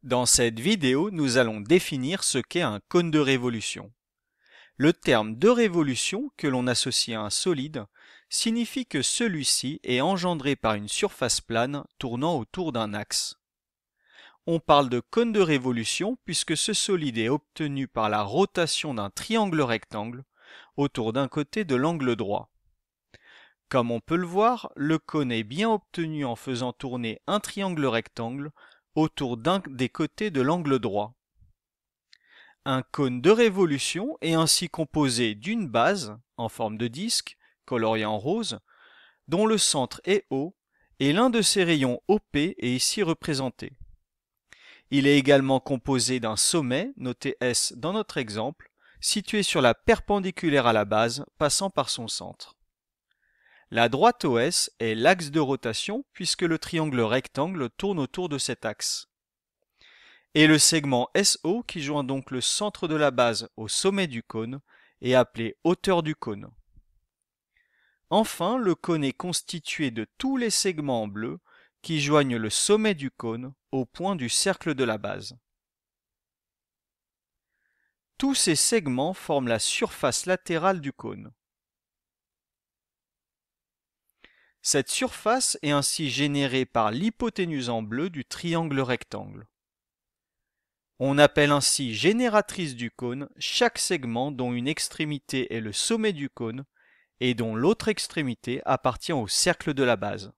Dans cette vidéo, nous allons définir ce qu'est un cône de révolution. Le terme de révolution que l'on associe à un solide signifie que celui-ci est engendré par une surface plane tournant autour d'un axe. On parle de cône de révolution puisque ce solide est obtenu par la rotation d'un triangle rectangle autour d'un côté de l'angle droit. Comme on peut le voir, le cône est bien obtenu en faisant tourner un triangle rectangle autour d'un des côtés de l'angle droit. Un cône de révolution est ainsi composé d'une base, en forme de disque, coloriée en rose, dont le centre est O, et l'un de ses rayons OP est ici représenté. Il est également composé d'un sommet, noté S dans notre exemple, situé sur la perpendiculaire à la base, passant par son centre. La droite OS est l'axe de rotation puisque le triangle rectangle tourne autour de cet axe. Et le segment SO qui joint donc le centre de la base au sommet du cône est appelé hauteur du cône. Enfin, le cône est constitué de tous les segments en bleu qui joignent le sommet du cône au point du cercle de la base. Tous ces segments forment la surface latérale du cône. Cette surface est ainsi générée par l'hypoténuse en bleu du triangle rectangle. On appelle ainsi génératrice du cône chaque segment dont une extrémité est le sommet du cône et dont l'autre extrémité appartient au cercle de la base.